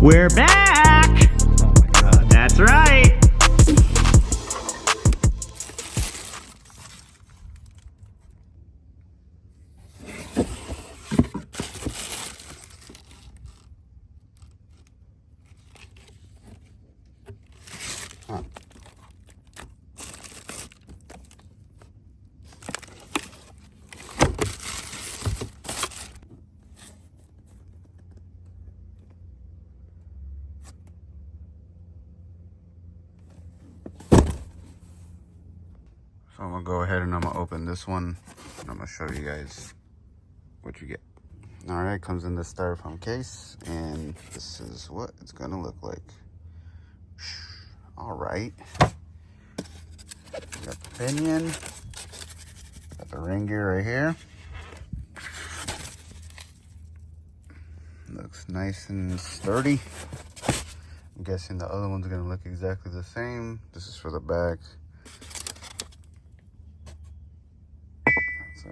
We're back! Oh my god. That's right! So I'm gonna go ahead and I'm gonna open this one and I'm gonna show you guys what you get. All right, comes in this styrofoam case and this is what it's gonna look like. All right, got the pinion, got the ring gear right here. Looks nice and sturdy. I'm guessing the other one's gonna look exactly the same. This is for the back. So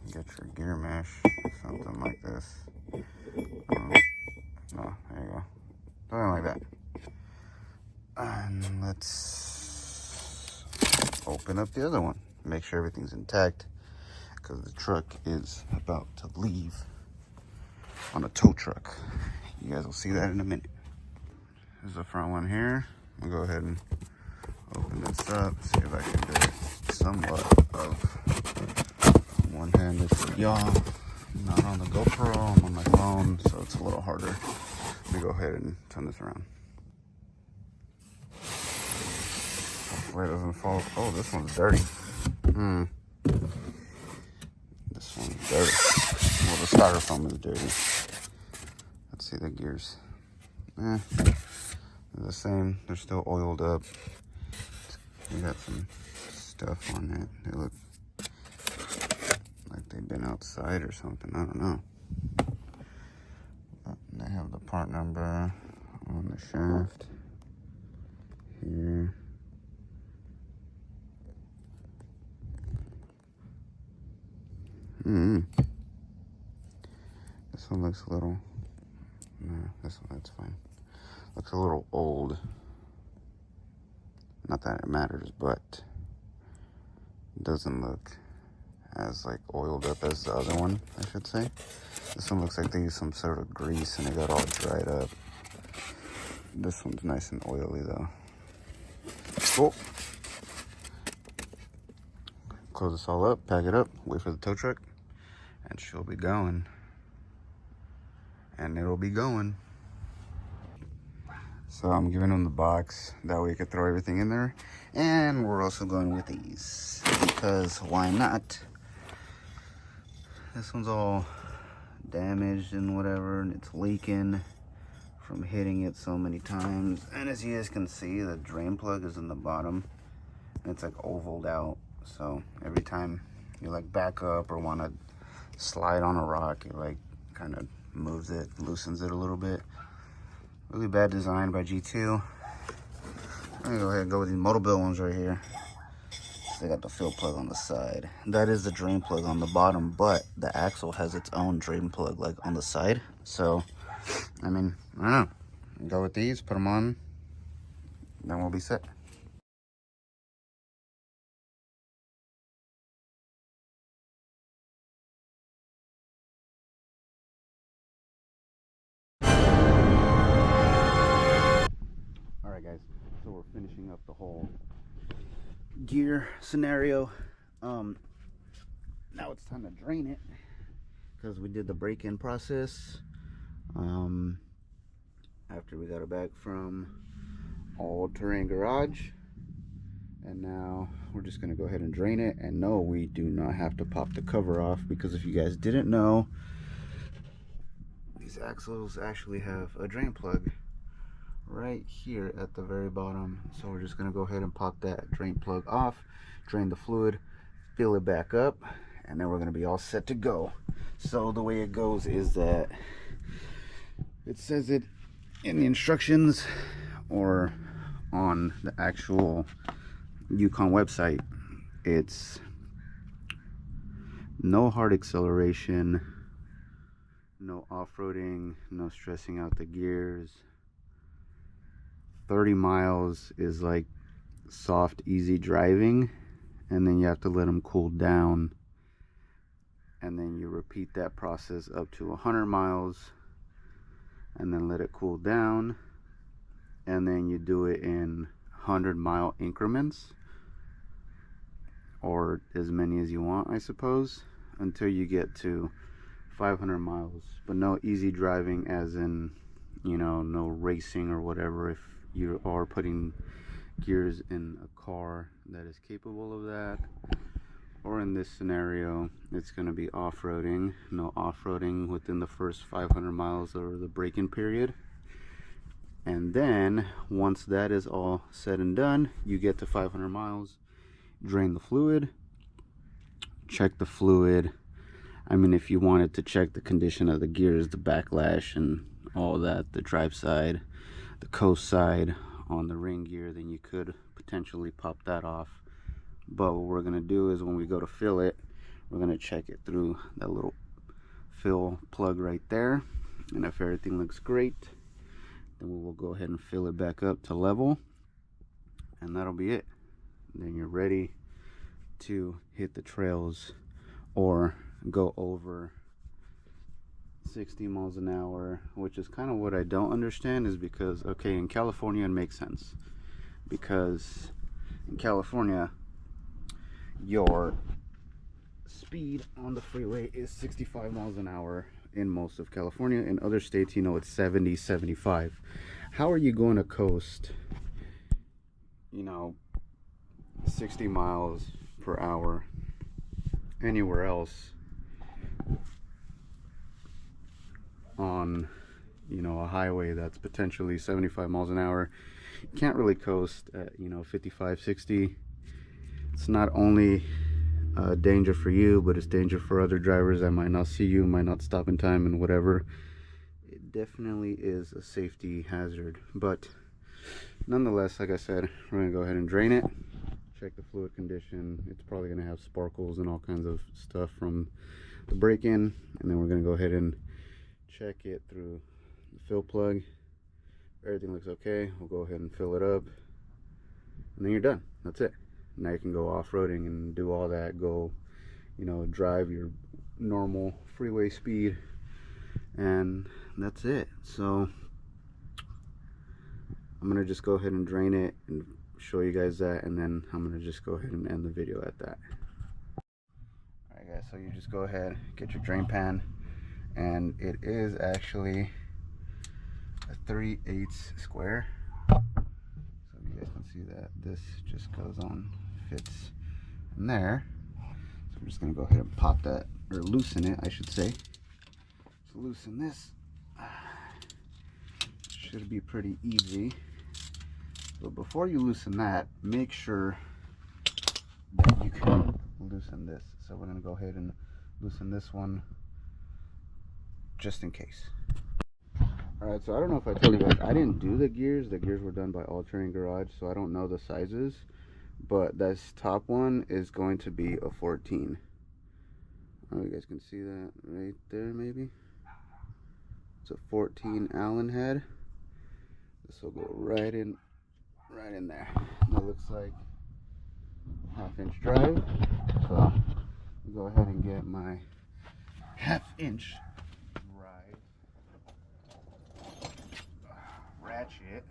get your gear mesh, something like this. No, there you go. Something like that. And let's open up the other one. Make sure everything's intact because the truck is about to leave on a tow truck. You guys will see that in a minute. Here's the front one here. I'm gonna go ahead and open this up, see if I can do it somewhat of one-handed for y'all. I'm not on the GoPro, I'm on my phone, so it's a little harder. Let me go ahead and turn this around. Hopefully it doesn't fall. Oh, this one's dirty. This one's dirty. Well, the styrofoam is dirty. Let's see the gears. They're the same. They're still oiled up. They got some stuff on it. They look like they've been outside or something. I don't know. But they have the part number on the shaft here. This one looks a little. No, this one, that's fine. Looks a little old. Not that it matters, but it doesn't look as like oiled up as the other one, I should say. This one looks like they used some sort of grease and it got all dried up. This one's nice and oily though. Cool. Close this all up, pack it up, wait for the tow truck, and she'll be going. And it'll be going. So I'm giving them the box, that way you can throw everything in there. And we're also going with these, because why not? This one's all damaged and whatever, and it's leaking from hitting it so many times. And as you guys can see, the drain plug is in the bottom, and it's like ovaled out. So every time you like back up or want to slide on a rock, it like kind of moves it, loosens it a little bit. Really bad design by G2. I'm gonna go ahead and go with these Motobill ones right here. So they got the fill plug on the side. That is the drain plug on the bottom, but the axle has its own drain plug like on the side. So, I mean, I don't know. Go with these, put them on, then we'll be set. Guys, so we're finishing up the whole gear scenario. Now it's time to drain it because we did the break-in process after we got it back from All Terrain Garage, and now we're just gonna go ahead and drain it. And no, we do not have to pop the cover off, because if you guys didn't know, these axles actually have a drain plug right here at the very bottom. So we're just gonna go ahead and pop that drain plug off, drain the fluid, fill it back up, and then we're gonna be all set to go. So the way it goes is that it says it in the instructions or on the actual Yukon website. It's no hard acceleration, No off-roading, no stressing out the gears. 30 miles is like soft, easy driving, and then you have to let them cool down, and then you repeat that process up to 100 miles, and then let it cool down, and then you do it in 100-mile increments, or as many as you want, I suppose, until you get to 500 miles. But no easy driving, as in, you know, no racing or whatever. If you are putting gears in a car that is capable of that, or in this scenario, it's going to be off-roading. No off-roading within the first 500 miles or the break-in period. And then once that is all said and done, you get to 500 miles, drain the fluid, check the fluid. I mean, if you wanted to check the condition of the gears, the backlash and all that, the drive side, the coast side on the ring gear, then you could potentially pop that off. But what we're going to do is when we go to fill it, we're going to check it through that little fill plug right there. And if everything looks great, then we will go ahead and fill it back up to level. And that'll be it. Then you're ready to hit the trails or go over 60 miles an hour, which is kind of what I don't understand, is because, okay, in California it makes sense, because in California your speed on the freeway is 65 miles an hour in most of California. In other states, you know, it's 70, 75. How are you going to coast, you know, 60 miles per hour anywhere else on, you know, a highway that's potentially 75 miles an hour? You can't really coast at, you know, 55, 60. It's not only danger for you, but it's danger for other drivers that might not see you, might not stop in time and whatever. It definitely is a safety hazard. But nonetheless, like I said, we're gonna go ahead and drain it, check the fluid condition. It's probably gonna have sparkles and all kinds of stuff from the break-in, and then we're gonna go ahead and check it through the fill plug. If everything looks okay, we'll go ahead and fill it up, and then you're done. That's it. Now you can go off-roading and do all that, go, you know, drive your normal freeway speed, and that's it. So I'm gonna just go ahead and drain it and show you guys that, and then I'm gonna just go ahead and end the video at that. Alright guys, so you just go ahead, get your drain pan, and it is actually a 3/8 square. So you guys can see that this just goes on, fits in there. So I'm just gonna go ahead and pop that, or loosen it, I should say. So loosen this. Should be pretty easy. But before you loosen that, make sure that you can loosen this. So we're gonna go ahead and loosen this one just in case. Alright, so I don't know if I told you guys, I didn't do the gears. The gears were done by All Terrain Garage, so I don't know the sizes. But this top one is going to be a 14. Oh, you guys can see that right there, maybe. It's a 14 Allen head. This will go right in there. That looks like half-inch drive. So I'll go ahead and get my half-inch ratchet.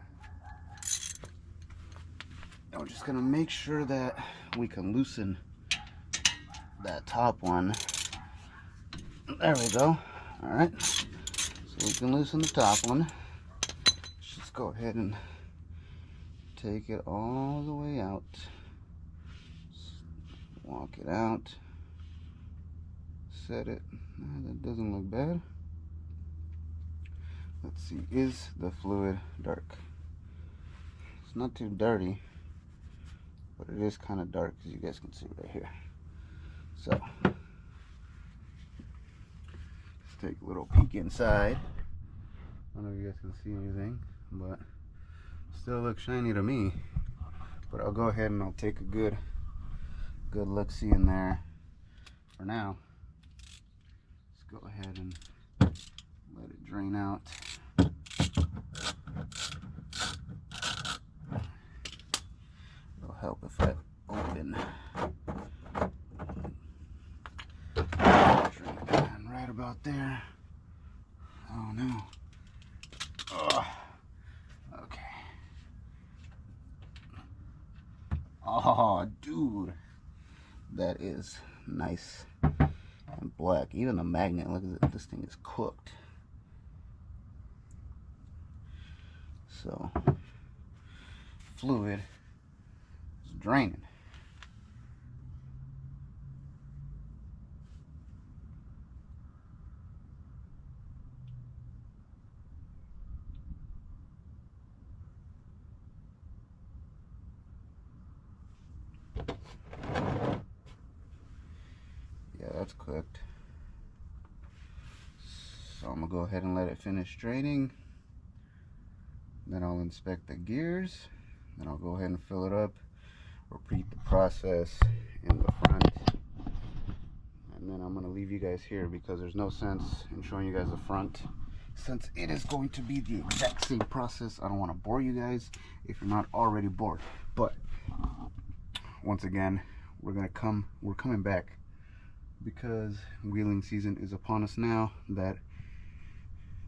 And we're just gonna make sure that we can loosen that top one. There we go. All right, so we can loosen the top one. Let's just go ahead and take it all the way out. Just walk it out. Set it. That doesn't look bad. Let's see, is the fluid dark? It's not too dirty, but it is kind of dark, as you guys can see right here. So let's take a little peek inside. I don't know if you guys can see anything, but still looks shiny to me. But I'll go ahead and I'll take a good look-see in there for now. Let's go ahead and drain out. It'll help if I open. Drain pan right about there. Oh no. Ugh. Okay. Oh, dude. That is nice and black. Even the magnet, look at it, this thing is cooked. So, fluid is draining. Yeah, that's cooked. So I'm gonna go ahead and let it finish draining. Then I'll inspect the gears. Then I'll go ahead and fill it up. Repeat the process in the front. And then I'm gonna leave you guys here because there's no sense in showing you guys the front, since it is going to be the exact same process. I don't want to bore you guys if you're not already bored. But once again, we're coming back because wheeling season is upon us now that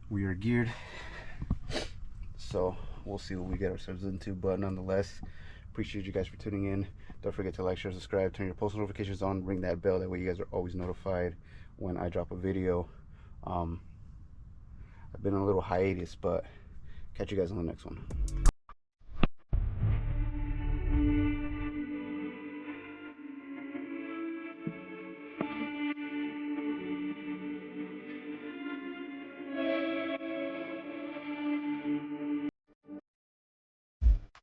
we are geared. So we'll see what we get ourselves into, but nonetheless, appreciate you guys for tuning in. Don't forget to like, share, subscribe, turn your post notifications on, ring that bell, that way you guys are always notified when I drop a video. I've been on a little hiatus, but catch you guys on the next one.